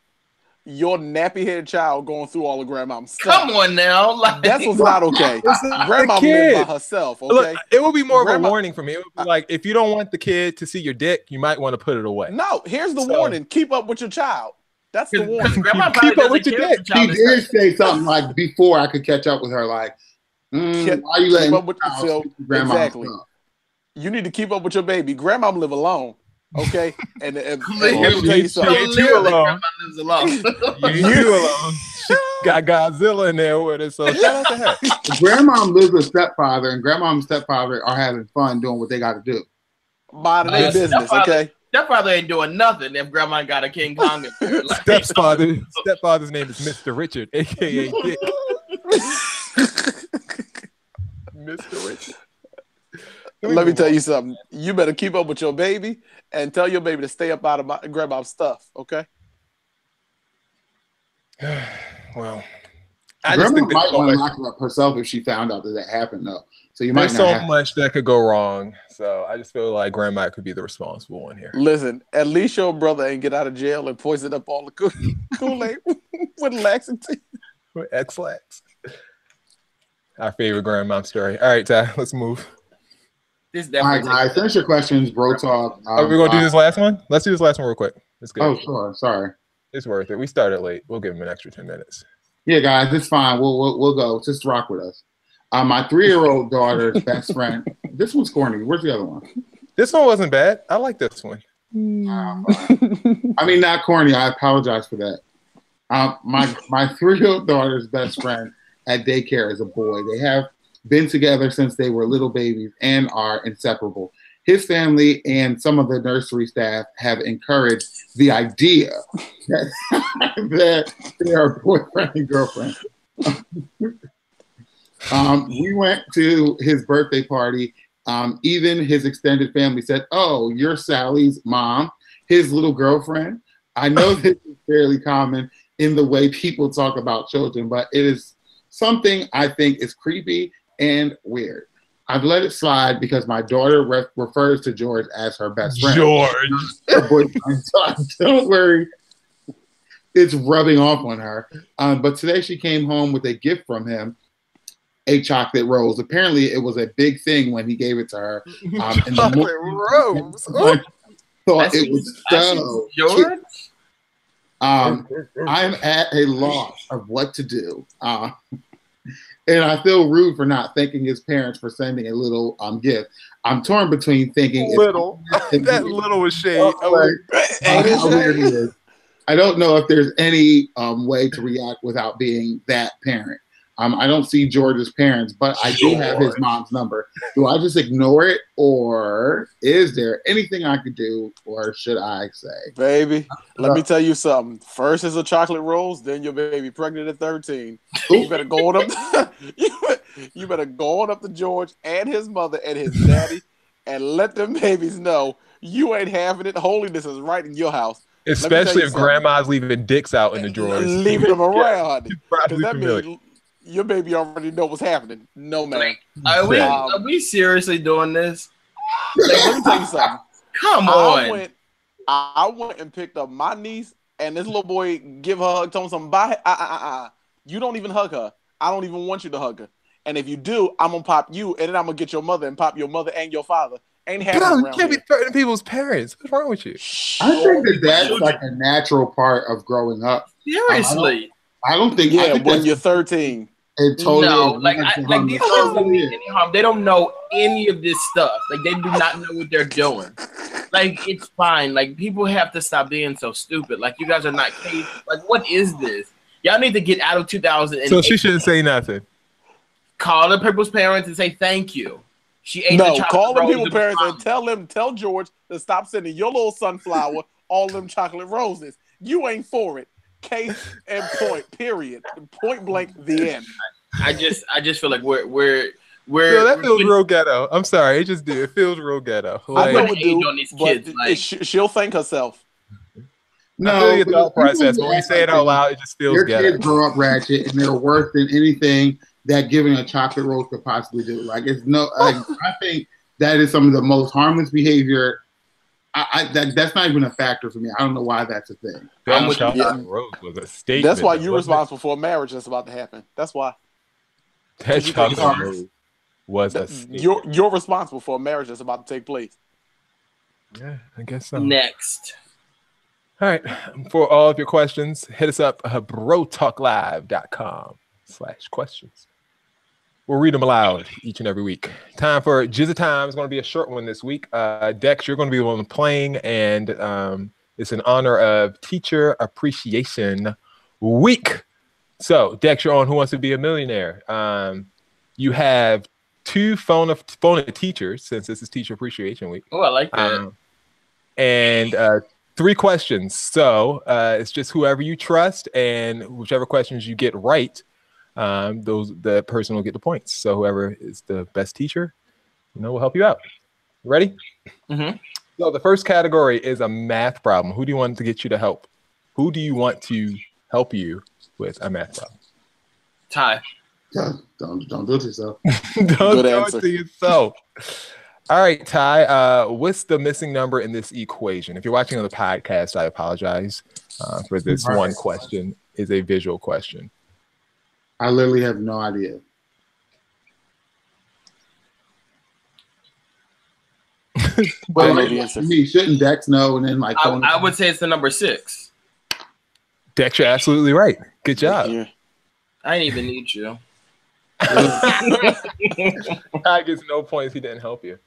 your nappy-headed child going through all of grandma's stuff. Come on now. Like, That's what's not okay. Grandma kid. live by herself, okay? Look, it would be more of Grandma- a warning for me. It would be like, if you don't want the kid to see your dick, you might want to put it away. No, here's the warning. Keep up with your child. That's the warning. Grandma Keep probably up with doesn't your care if dick. the child He is did say something like before I could catch up with her, like, why are you letting Keep up with the child so, speak to grandma? exactly. You need to keep up with your baby. Grandma live alone, okay? And let me tell you something. You too alone. Lives alone. You too alone. She got Godzilla in there with her, so shout out to her. Grandma lives with stepfather, and grandma and stepfather are having fun doing what they got to do. Mind their business, okay? Stepfather ain't doing nothing if grandma got a King Kong. Stepfather's name is Mr. Richard, aka Dick. Mr. Richard. Let me tell you something. You better keep up with your baby and tell your baby to stay up out of grandma's stuff, okay? Well, I just think might want to lock her up herself if she found out that happened, though. So you might there's so much that could go wrong. So I just feel like grandma could be the responsible one here. Listen, at least your brother ain't get out of jail and poison up all the Kool-Aid with laxative. With X-Lax. Our favorite grandma story. All right, Ty, let's move. This all right, guys, finish your questions, bro talk. Are we going to do this last one? Let's do this last one real quick. It's good. Oh, sure. Sorry. It's worth it. We started late. We'll give him an extra 10 minutes. Yeah, guys, it's fine. We'll go. Just rock with us. My 3-year-old daughter's best friend. This one's corny. Where's the other one? This one wasn't bad. I like this one. I mean, not corny. I apologize for that. My 3-year-old daughter's best friend at daycare is a boy. They have been together since they were little babies and are inseparable. His family and some of the nursery staff have encouraged the idea that they are boyfriend and girlfriend. We went to his birthday party. Even his extended family said, "Oh, you're Sally's mom, his little girlfriend." I know this is fairly common in the way people talk about children, but it is something I think is creepy and weird. I've let it slide because my daughter refers to George as her best friend. Her boyfriend. So don't worry, it's rubbing off on her. But today she came home with a gift from him, a chocolate rose. Apparently, it was a big thing when he gave it to her. Chocolate rose. Thought it was so George. I'm at a loss of what to do. And I feel rude for not thanking his parents for sending a little gift. I'm torn between thinking little. That little was shade. I don't know if there's any way to react without being that parent. I don't see George's parents, but I do have his mom's number. Do I just ignore it, or is there anything I could do, or should I say? Baby, let me tell you something. First is a chocolate rose, then your baby pregnant at 13. You better go on up. You better go on up to George and his mother and his daddy, and let them babies know you ain't having it. Holiness is right in your house. Especially if grandma's leaving dicks out in the drawers. Leaving them around. Probably That familiar. means your baby already know what's happening. No, man. Are we seriously doing this? Let me tell you something. Come on. I went and picked up my niece, and this little boy give her a hug, told him something. Bye. You don't even hug her. I don't even want you to hug her. And if you do, I'm gonna pop you, and then I'm gonna get your mother and pop your mother and your father. Ain't happening. You can't be threatening people's parents. What's wrong with you? I think that's like a natural part of growing up. Seriously. I don't think. Yeah, when you're 13. It totally no, like these kids don't mean any harm. They don't know any of this stuff. Like they do not know what they're doing. Like it's fine. Like people have to stop being so stupid. Like you guys are not caged. Like what is this? Y'all need to get out of 2008. So she shouldn't say nothing. Call the people's parents and say thank you. She ate No, the call the rose people's and parents and tell George to stop sending your little sunflower all them chocolate roses. You ain't for it. Case and point. Period. Point blank. The end. I just feel like we're Yo, that feels real ghetto. I'm sorry, it just do. It feels real ghetto. Like, I know it do, on these kids, like, she'll thank herself. No, I feel your thought process. When we say it out loud, it just feels your ghetto. kids grow up ratchet, and they're worse than anything that giving a chocolate rose could possibly do. Like it's no. Like, I think that is some of the most harmless behavior that's not even a factor for me. I don't know why that's a thing. Rose was a statement. That's why you're responsible for a marriage that's about to happen. That's why. That chocolate rose was a statement. You're responsible for a marriage that's about to take place. Yeah, I guess so. Next. All right. For all of your questions, hit us up brotalklive.com/questions. We'll read them aloud each and every week. Time for Jizza Time. It's going to be a short one this week. Dex, you're going to be the one playing, and it's in honor of Teacher Appreciation Week. So, Dex, you're on Who Wants to Be a Millionaire. You have 2 phone a teachers, since this is Teacher Appreciation Week. Oh, I like that. And 3 questions. So it's just whoever you trust, and whichever questions you get right, the person will get the points. So whoever is the best teacher, will help you out. Ready? Mm-hmm. So the first category is a math problem. Who do you want to get you to help? Who do you want to help you with a math problem? Ty. Don't do it to yourself. Don't do it to yourself. All right, Ty, what's the missing number in this equation? If you're watching on the podcast, I apologize for this one question. Is a visual question. I literally have no idea. Well, know the answer. Shouldn't Dex know? And then I would say it's the number 6. Dex, you're absolutely right. Good job. Yeah. I didn't even need you. Ty gets no points. He didn't help you.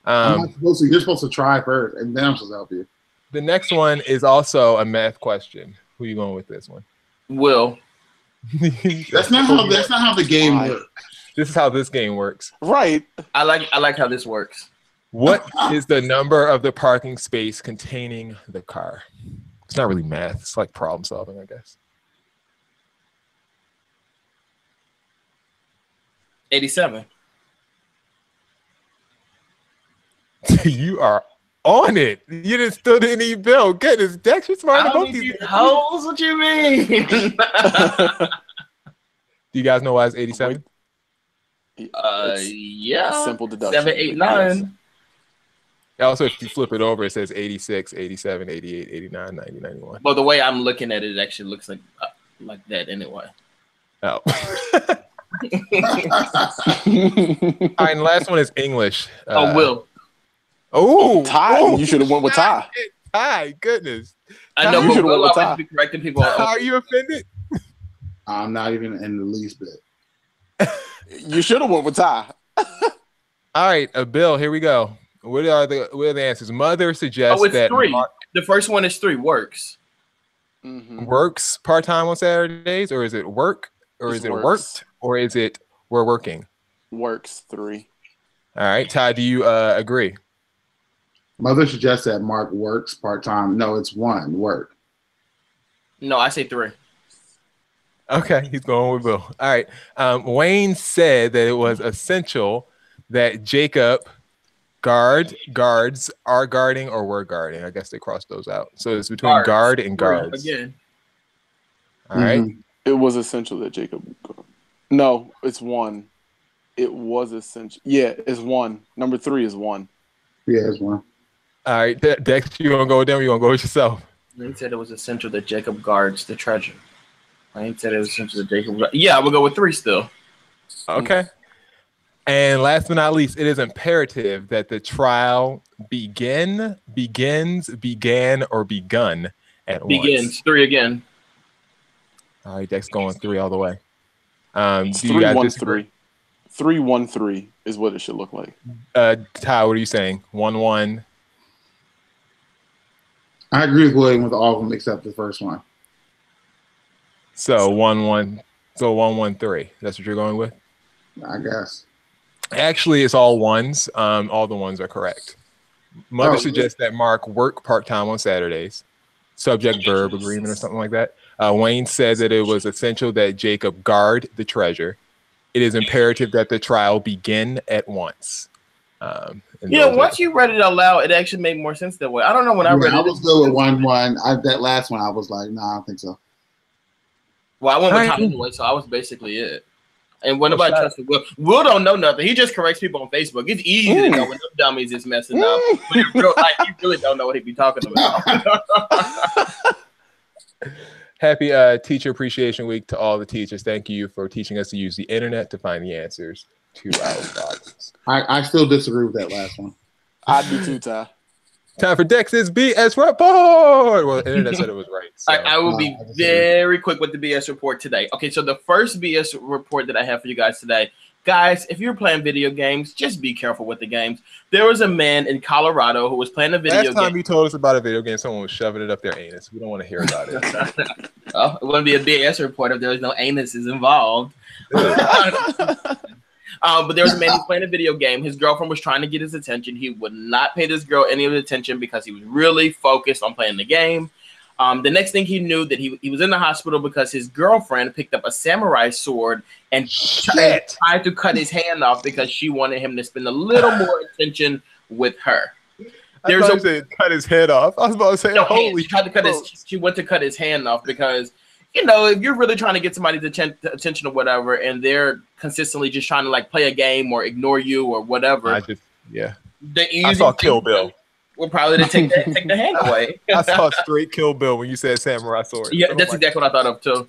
I'm not supposed to. You're supposed to try first, and then I'm supposed to help you. The next one is also a math question. Who are you going with this one? Will. That's not how the game works. This is how this game works. Right. I like how this works. What is the number of the parking space containing the car? It's not really math. It's like problem solving, I guess. 87. You are on it. You just still didn't even build. Goodness, Dex, you're smart about these hoes. What you mean? Do you guys know why it's 87? Yeah. Simple deduction. 7, 8, 9. Also, if you flip it over, it says 86, 87, 88, 89, 90, 91. Well, the way I'm looking at it actually looks like that anyway. Oh. All right, and the last one is English. Will. Oh, Ty. You should have went with Ty. Ty, goodness. I know, you but Will always be correcting people. Are you offended? I'm not even in the least bit. You should have went with Ty. All right, Bill, here we go. What are the answers? Mother suggests that 3. The first one is 3. Works. Mm-hmm. Works part-time on Saturdays, or is it work, or is it worked, or is it we're working? Works 3. All right, Ty, do you agree? Mother suggests that Mark works part-time. No, it's 1 work. No, I say 3. Okay, he's going with Bill. All right. Wayne said that it was essential that Jacob guards are guarding or were guarding. I guess they crossed those out. So it's between guard and guards. Again. All right. Mm-hmm. It was essential that Jacob. No, it's 1. It was essential. Yeah, it's 1. Number 3 is 1. Yeah, it's 1. All right, Dex, you gonna go with them? Or you gonna go with yourself? He said it was essential that Jacob guards the treasure. I said it was essential that Jacob. Yeah, I would go with 3 still. Okay. And last but not least, it is imperative that the trial began, or begun at once. Begins 3 again. All right, Dex going 3 all the way. It's Do you guys 3-1-3. 3-1-3 is what it should look like. Ty, what are you saying? 1-1. I agree with William with all of them except the first one. So 1-1. So 1-1-3. That's what you're going with? I guess. Actually, it's all ones. All the ones are correct. Mother suggests that Mark work part-time on Saturdays. Subject, verb, agreement, or something like that. Wayne says that it was essential that Jacob guard the treasure. It is imperative that the trial begin at once. Once you read it out loud, it actually made more sense that way. I don't know when I read it. I was good with 1-1. That last one, I was like, nah, I don't think so. Well, I went with Tom anyway, so I was basically it. And when nobody trusts Will. Will don't know nothing. He just corrects people on Facebook. It's easy to know when them dummies is messing up. But in real life, you really don't know what he be talking about. Happy Teacher Appreciation Week to all the teachers. Thank you for teaching us to use the internet to find the answers to our problems. I still disagree with that last one. I do too, Ty. Time for Dex's BS report. Well, the internet said it was right. So. I will be very quick with the BS report today. Okay, so the first BS report that I have for you guys today. Guys, if you're playing video games, just be careful with the games. There was a man in Colorado who was playing a video game. Last time you told us about a video game, someone was shoving it up their anus. We don't want to hear about it. Oh, it wouldn't be a BS report if there was no anuses involved. But there was a man who was playing a video game. His girlfriend was trying to get his attention. He would not pay this girl any of the attention because he was really focused on playing the game. The next thing he knew that he was in the hospital because his girlfriend picked up a samurai sword and tried to cut his hand off because she wanted him to spend a little more attention with her. There's cut his head off. I was about to say, holy. She went to cut his hand off because, you know, if you're really trying to get somebody's attention or whatever, and they're consistently just trying to like play a game or ignore you or whatever. I saw Kill Bill. We'll probably take the hand away. I saw straight Kill Bill when you said samurai sword. Yeah, that's exactly what I thought of too.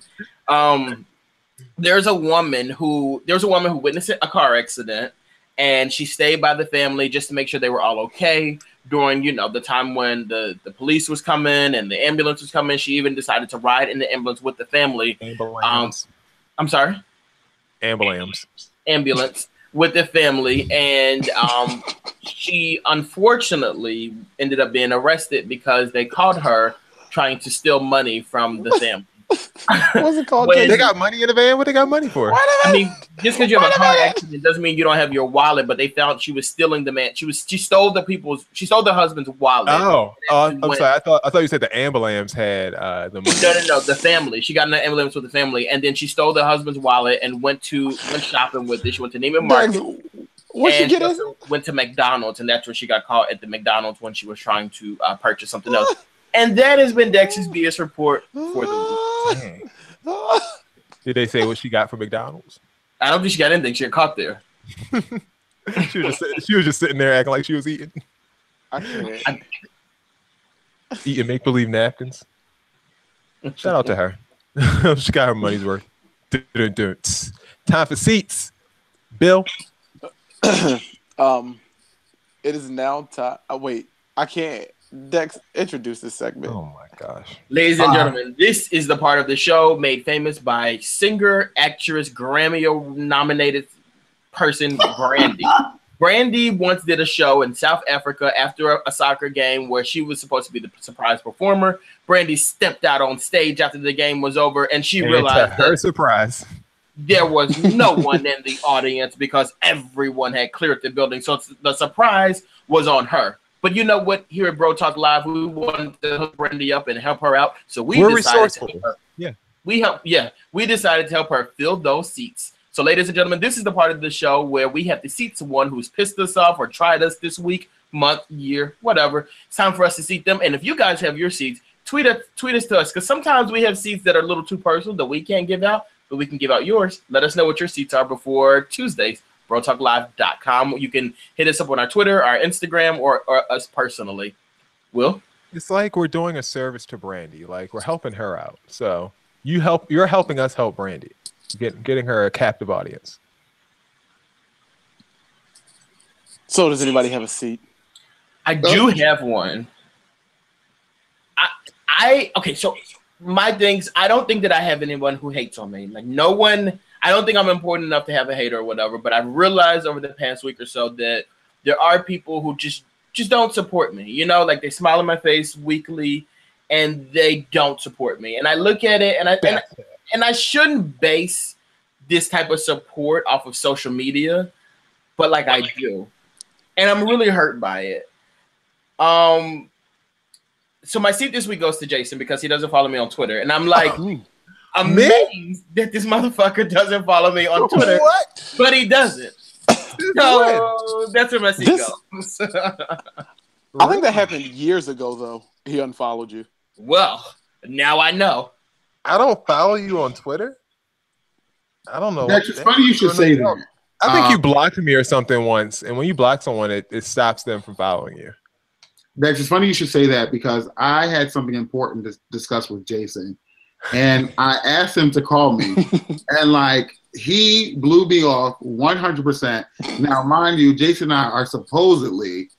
There's a woman who witnessed a car accident, and she stayed by the family just to make sure they were all okay during, you know, the time when the police was coming and the ambulance was coming. She even decided to ride in the ambulance with the family. Ambulance. I'm sorry? Ambulance with the family, and she unfortunately ended up being arrested because they caught her trying to steal money from the family. What's it called? They got money in the van? What they got money for? I mean, just because you have a car accident doesn't mean you don't have your wallet, but they found she was stealing the man. She stole the husband's wallet. I'm sorry. I thought you said the ambulance had the money. No, the family. She got in the ambulance with the family, and then she stole the husband's wallet and went shopping with it. She went to Neiman Marcus. Went to McDonald's, and that's where she got caught at the McDonald's when she was trying to purchase something else. And that has been Dex's BS report for the week. Did they say what she got from McDonald's? I don't think she got anything. She got caught there. She was just sitting there acting like she was eating. Eating make-believe napkins. Shout out to her. She got her money's worth. Time for seats. Bill? It is now time. Wait, I can't. Dex, introduce this segment. Oh my gosh. Ladies and gentlemen, this is the part of the show made famous by singer, actress, Grammy-nominated person, Brandy. Brandy once did a show in South Africa after a soccer game where she was supposed to be the surprise performer. Brandy stepped out on stage after the game was over, and she realized her surprise. There was no one in the audience because everyone had cleared the building. So the surprise was on her. But you know what? Here at Bro Talk Live, we wanted to hook Brandy up and help her out. So we're resourceful. We decided to help her fill those seats. So, ladies and gentlemen, this is the part of the show where we have to seat someone who's pissed us off or tried us this week, month, year, whatever. It's time for us to seat them. And if you guys have your seats, tweet us to us, because sometimes we have seats that are a little too personal that we can't give out, but we can give out yours. Let us know what your seats are before Tuesdays. BroTalkLive.com. You can hit us up on our Twitter, our Instagram, or us personally. Will? It's like we're doing a service to Brandy. Like we're helping her out. So you're helping us help Brandy. Getting her a captive audience. So does anybody have a seat? I do have one. Okay, so my things, I don't think that I have anyone who hates on me. Like no one. I don't think I'm important enough to have a hater or whatever, but I've realized over the past week or so that there are people who just don't support me. You know, like they smile in my face weekly and they don't support me. And I look at it and I shouldn't base this type of support off of social media, but like I do. And I'm really hurt by it. So my seat this week goes to Jason because he doesn't follow me on Twitter. And I'm like, amazed that this motherfucker doesn't follow me on Twitter. What? But he doesn't. So that's where my seat goes. I think that happened years ago, though. He unfollowed you. Well, now I know. I don't follow you on Twitter. I don't know. That's funny you should say that. I think you blocked me or something once, and when you block someone, it stops them from following you. That's just funny you should say that because I had something important to discuss with Jason, and I asked him to call me, and like he blew me off 100%. Now, mind you, Jason and I are supposedly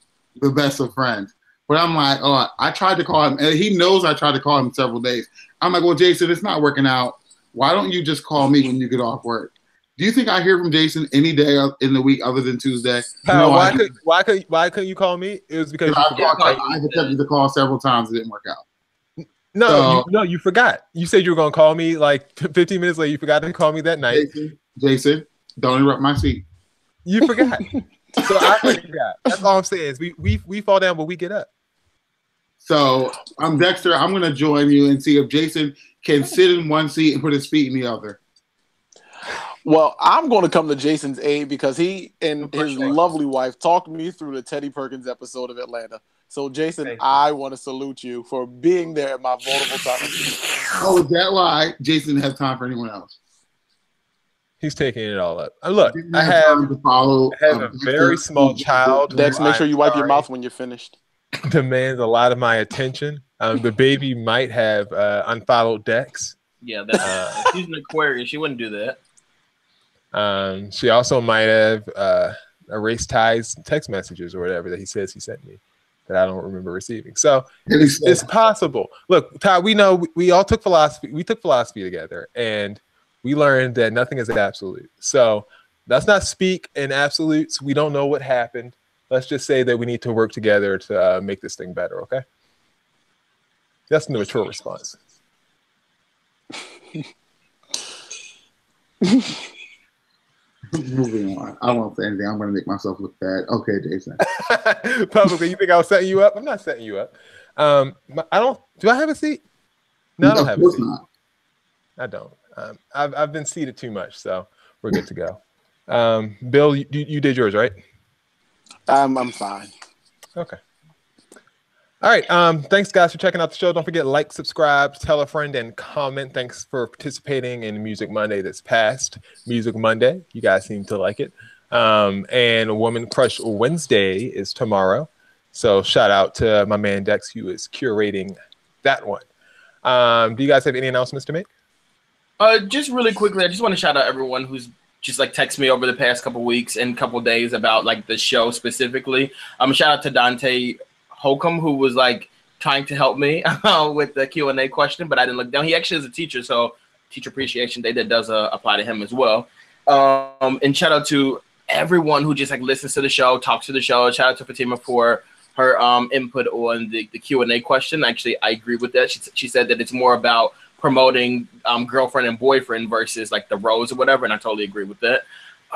the best of friends, but I'm like, oh, I tried to call him, and he knows I tried to call him several days. I'm like, well, Jason, it's not working out. Why don't you just call me when you get off work? Do you think I hear from Jason any day in the week other than Tuesday? No, why couldn't you call me? It was because I attempted to call several times. It didn't work out. No, you forgot. You said you were going to call me like 15 minutes later. You forgot to call me that night. Jason, don't interrupt my seat. You forgot. So I forgot. That's all I'm saying is we fall down, but we get up. So I'm Dexter. I'm going to join you and see if Jason can sit in one seat and put his feet in the other. Well, I'm going to come to Jason's aid because he and his lovely wife talked me through the Teddy Perkins episode of Atlanta. So, Jason, I want to salute you for being there at my vulnerable time. Oh, is that why Jason didn't have time for anyone else? He's taking it all up. Look, I have a very small child. Dex, make sure you wipe your mouth when you're finished. Demands a lot of my attention. The baby might have unfollowed Dex. Yeah, she's an Aquarius. She wouldn't do that. She also might have erased Ty's text messages or whatever that he says he sent me that I don't remember receiving. So it's possible. Look, Ty, we know we all took philosophy. We took philosophy together, and we learned that nothing is absolute. So let's not speak in absolutes. We don't know what happened. Let's just say that we need to work together to make this thing better. Okay, that's the mature response. Moving on. I won't say anything. I'm going to make myself look bad. Okay, Jason. Publicly, you think I was setting you up? I'm not setting you up. I don't. Do I have a seat? No, I don't have a seat. Not. I don't. I've been seated too much, so we're good to go. Bill, you did yours, right? I'm fine. Okay. All right. Thanks, guys, for checking out the show. Don't forget, like, subscribe, tell a friend, and comment. Thanks for participating in Music Monday that's passed. Music Monday. You guys seem to like it. And Woman Crush Wednesday is tomorrow. So shout out to my man Dex, who is curating that one. Do you guys have any announcements to make? Just really quickly, I just want to shout out everyone who's just like text me over the past couple weeks and couple days about like the show specifically. Shout out to Dante Holcomb, who was like trying to help me with the Q&A question, but I didn't look down. He actually is a teacher, so Teacher Appreciation Day that does apply to him as well. And shout out to everyone who just like listens to the show, talks to the show. Shout out to Fatima for her input on the Q&A question. Actually, I agree with that. She said that it's more about promoting girlfriend and boyfriend versus like the roles or whatever, and I totally agree with that.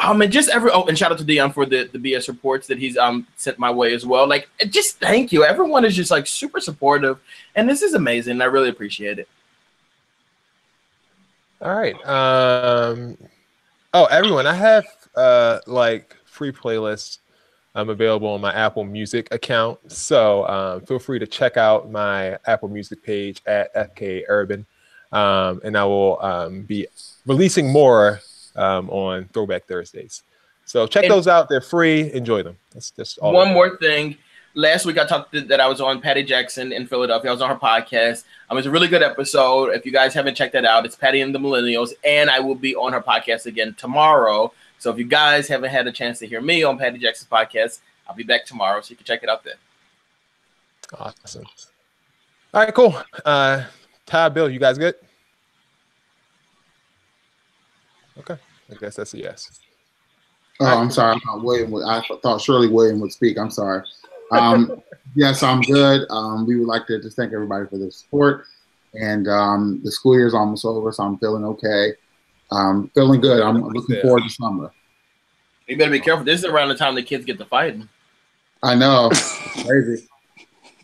And just and shout out to Dion for the BS reports that he's sent my way as well. Like, just thank you. Everyone is just like super supportive, and this is amazing. I really appreciate it. All right. Everyone, I have like free playlists available on my Apple Music account. So feel free to check out my Apple Music page at FK Urban, and I will be releasing more on Throwback Thursdays. So check those out. They're free. Enjoy them. That's all. One more thing. Last week I talked that I was on Patty Jackson in Philadelphia. I was on her podcast. It's a really good episode. If you guys haven't checked that out, it's Patty and the Millennials, and I will be on her podcast again tomorrow. So if you guys haven't had a chance to hear me on Patty Jackson's podcast, I'll be back tomorrow, so you can check it out then. Awesome. All right, cool. Ty, Bill, you guys good? Okay, I guess that's a yes. Oh, I'm sorry. I thought Shirley William would speak. I'm sorry. Yes, I'm good. We would like to just thank everybody for the support. And the school year is almost over, so I'm feeling okay. Feeling good. I'm looking forward to summer. You better be careful. This is around the time the kids get to fighting. I know. Crazy.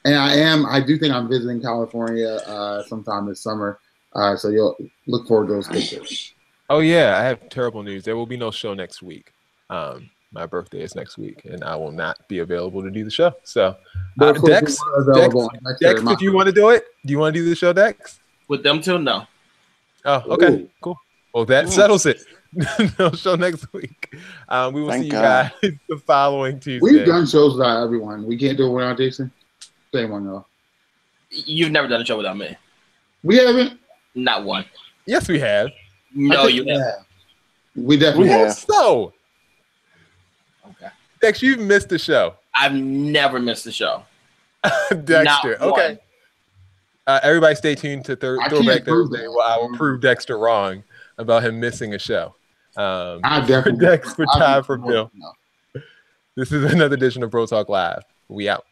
And I do think I'm visiting California sometime this summer. So you'll look forward to those pictures. Oh, yeah. I have terrible news. There will be no show next week. My birthday is next week, and I will not be available to do the show. So, Dex, if you want to do it, do you want to do the show, Dex? With them too? No. Oh, okay. Cool. Well, that settles it. No show next week. We will Thank see you God. guys the following Tuesday. We've done shows without everyone. We can't do it without Jason. Same one though. You've never done a show without me. We haven't. Not one. Yes, we have. No, I think you we haven't. have. We definitely We have. have. So, Okay. Dex, you've missed the show. I've never missed a show. Dexter. Not one. Okay. Everybody stay tuned to I Throwback can't prove Thursday. that. Well, I will prove Dexter wrong about him missing a show. I For definitely. Dex, for I'll Ty, be- for Bill. No. This is another edition of Bro Talk Live. We out.